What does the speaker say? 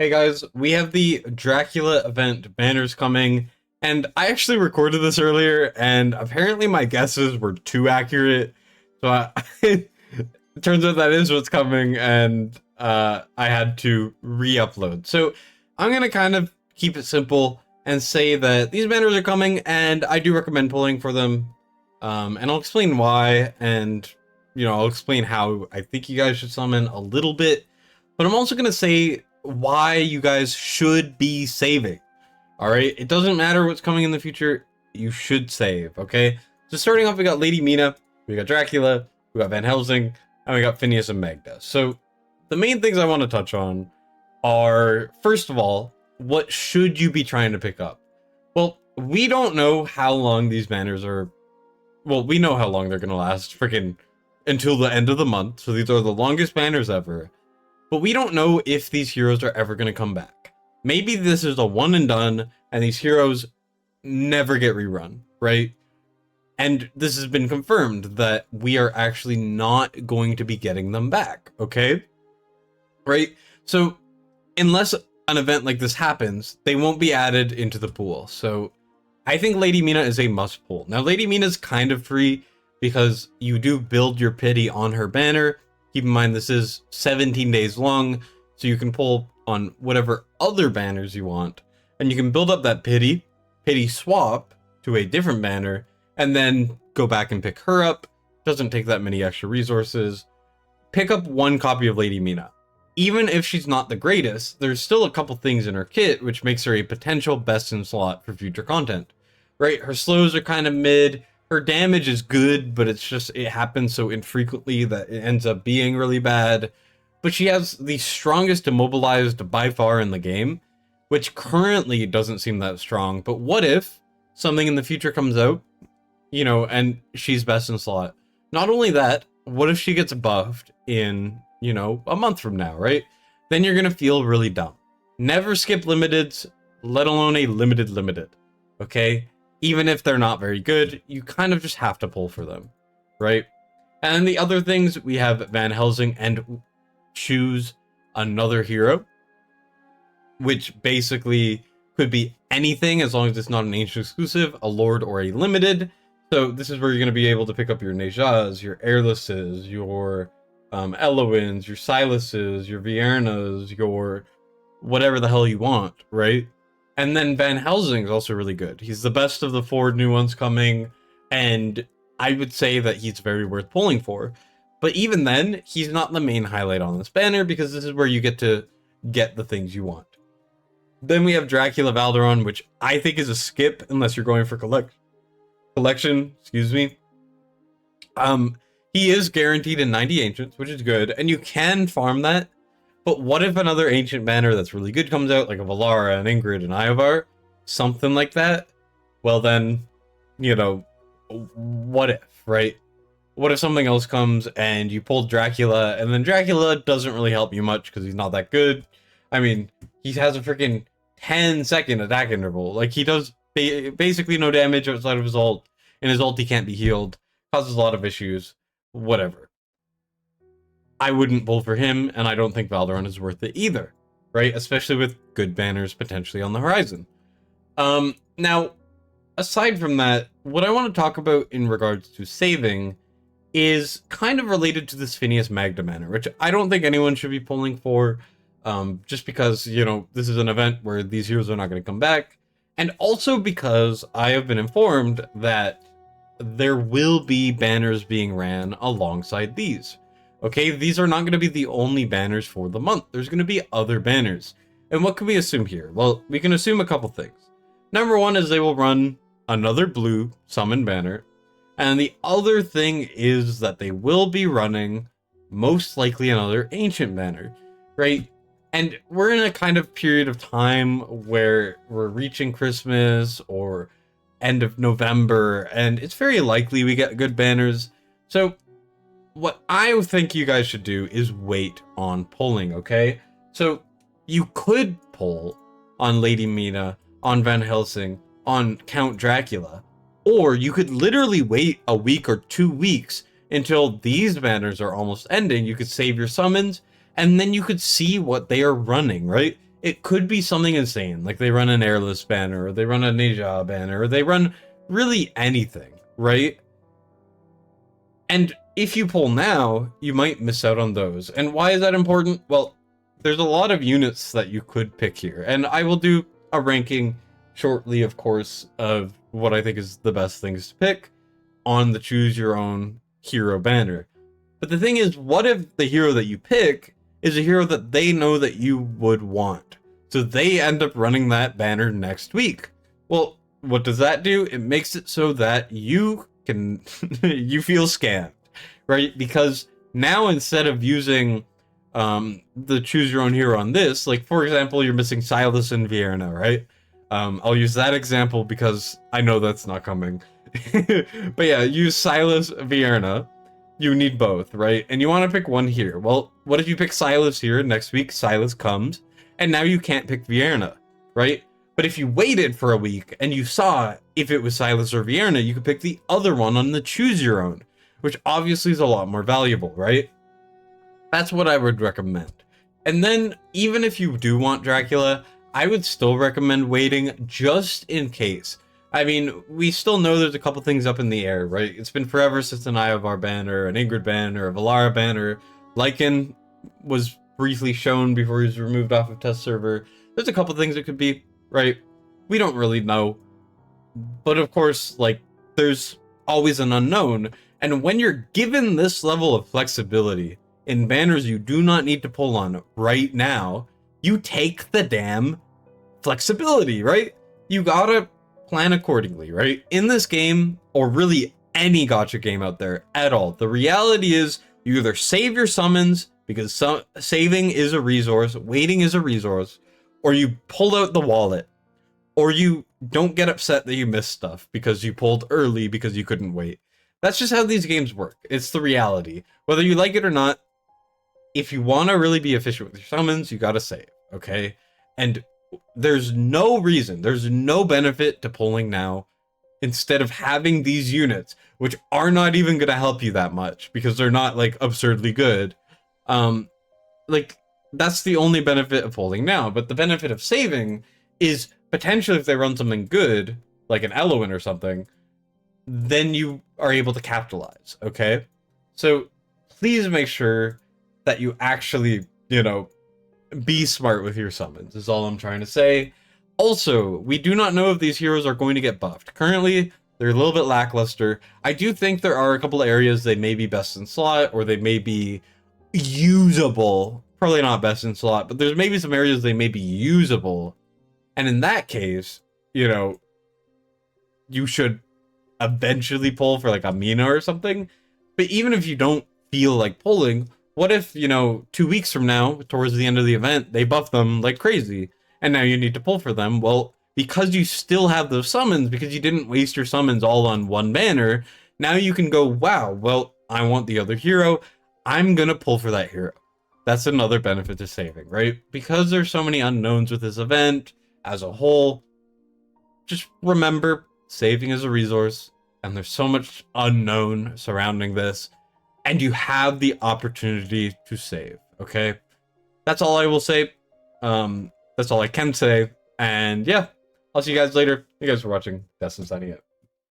Hey guys, we have the Dracula event banners coming, and I actually recorded this earlier, and apparently my guesses were too accurate. So it turns out that is what's coming, and I had to re-upload. So I'm gonna kind of keep it simple and say that these banners are coming, and I do recommend pulling for them. And I'll explain why, and I'll explain how I think you guys should summon a little bit. But I'm also gonna say why you guys should be saving. All right, it doesn't matter what's coming in the future, you should save. Okay, so starting off, we got Lady Mina, we got Dracula, we got Van Helsing, and we got Phineas and Magda. So the main things I want to touch on are, first of all, what should you be trying to pick up? Well, we don't know how long these banners are. Well, we know how long they're gonna last, freaking until the end of the month. So these are the longest banners ever. But we don't know if these heroes are ever going to come back. Maybe this is a one and done, and these heroes never get rerun, right? And this has been confirmed that we are actually not going to be getting them back, okay? Right? So, unless an event like this happens, they won't be added into the pool. So, I think Lady Mina is a must pull. Now, Lady Mina is kind of free because you do build your pity on her banner. Keep in mind, this is 17 days long, so you can pull on whatever other banners you want, and you can build up that pity swap to a different banner, and then go back and pick her up. Doesn't take that many extra resources. Pick up one copy of Lady Mina. Even if she's not the greatest, there's still a couple things in her kit which makes her a potential best in slot for future content. Right? Her slows are kind of mid. Her damage is good, but it's just, it happens so infrequently that it ends up being really bad. But she has the strongest immobilized by far in the game, which currently doesn't seem that strong. But what if something in the future comes out, and she's best in slot? Not only that, what if she gets buffed in, a month from now, right? Then you're going to feel really dumb. Never skip limiteds, let alone a limited, okay? Even if they're not very good, you kind of just have to pull for them, right? And the other things, we have Van Helsing and choose another hero, which basically could be anything as long as it's not an ancient exclusive, a lord, or a limited. So this is where you're going to be able to pick up your Nejas, your Airlesses, your Eloins, your Silases, your Viernas, your whatever the hell you want, right? And then Van Helsing is also really good. He's the best of the four new ones coming, and I would say that he's very worth pulling for. But even then, he's not the main highlight on this banner, because this is where you get to get the things you want. Then we have Dracula Valderon, which I think is a skip unless you're going for collection, excuse me. He is guaranteed in 90 ancients, which is good, and you can farm that. But what if another ancient banner that's really good comes out, like a Valara, an Ingrid, an Ivar, something like that? Well then, what if, right? What if something else comes and you pull Dracula, and then Dracula doesn't really help you much because he's not that good? I mean, he has a freaking 10-second attack interval. Like, he does basically no damage outside of his ult, and his ult he can't be healed, causes a lot of issues, whatever. I wouldn't pull for him, and I don't think Valderon is worth it either, right? Especially with good banners potentially on the horizon. Now, aside from that, what I want to talk about in regards to saving is kind of related to this Phineas Magda banner, which I don't think anyone should be pulling for, just because, this is an event where these heroes are not going to come back, and also because I have been informed that there will be banners being ran alongside these. Okay, these are not going to be the only banners for the month. There's going to be other banners. And what can we assume here? Well, we can assume a couple things. Number one is they will run another blue summon banner. And the other thing is that they will be running most likely another ancient banner, right? And we're in a kind of period of time where we're reaching Christmas or end of November, and it's very likely we get good banners. So what I think you guys should do is wait on pulling, okay? So you could pull on Lady Mina, on Van Helsing, on Count Dracula, or you could literally wait a week or 2 weeks until these banners are almost ending. You could save your summons, and then you could see what they are running, right? it could be something insane, like they run an airless banner, or they run a Neja banner, or they run really anything, right? And if you pull now, you might miss out on those. And why is that important? Well, there's a lot of units that you could pick here, and I will do a ranking shortly, of course, of what I think is the best things to pick on the choose your own hero banner. But the thing is, what if the hero that you pick is a hero that they know that you would want? So they end up running that banner next week. Well, what does that do? It makes it so that you can you feel scammed, right? Because now instead of using the choose your own hero on this, like for example, you're missing Silas and Vierna, right? I'll use that example because I know that's not coming. But yeah, use Silas, Vierna. You need both, right? And you want to pick one here. Well, what if you pick Silas here? Next week, Silas comes, and now you can't pick Vierna, right? But if you waited for a week and you saw if it was Silas or Vierna, you could pick the other one on the choose your own, which obviously is a lot more valuable, right? That's what I would recommend. And then even if you do want Dracula, I would still recommend waiting just in case. I mean, we still know there's a couple things up in the air, right? It's been forever since an Iovar banner, an Ingrid banner, a Valara banner. Lycan was briefly shown before he was removed off of test server. There's a couple things it could be, right? We don't really know. But of course, like, there's always an unknown. And when you're given this level of flexibility in banners you do not need to pull on right now, you take the damn flexibility, right? You gotta plan accordingly, right? In this game, or really any gacha game out there at all, the reality is you either save your summons, because saving is a resource, waiting is a resource, or you pull out the wallet, or you don't get upset that you missed stuff because you pulled early because you couldn't wait. That's just how these games work. It's the reality. Whether you like it or not, if you want to really be efficient with your summons, you gotta save, okay? And there's no reason, there's no benefit to pulling now instead of having these units, which are not even going to help you that much because they're not like absurdly good. Like that's the only benefit of pulling now, but the benefit of saving is potentially if they run something good, like an Eloin or something, then you are able to capitalize, okay? So please make sure that you actually, you know, be smart with your summons is all I'm trying to say. Also, we do not know if these heroes are going to get buffed. Currently, they're a little bit lackluster. I do think there are a couple of areas they may be best in slot, or they may be usable. Probably not best in slot, but there's maybe some areas they may be usable. And in that case, you know, you should eventually pull for like a Mina or something. But even if you don't feel like pulling, what if, you know, 2 weeks from now, towards the end of the event, they buff them like crazy, and now you need to pull for them? Well, because you still have those summons, because you didn't waste your summons all on one banner, now you can go, wow, well, I want the other hero, I'm gonna pull for that hero. That's another benefit to saving, right? Because there's so many unknowns with this event as a whole, just remember, saving is a resource, and there's so much unknown surrounding this, and you have the opportunity to save, okay? That's all I will say. That's all I can say. And yeah, I'll see you guys later. Thank you guys for watching. Destined signing out.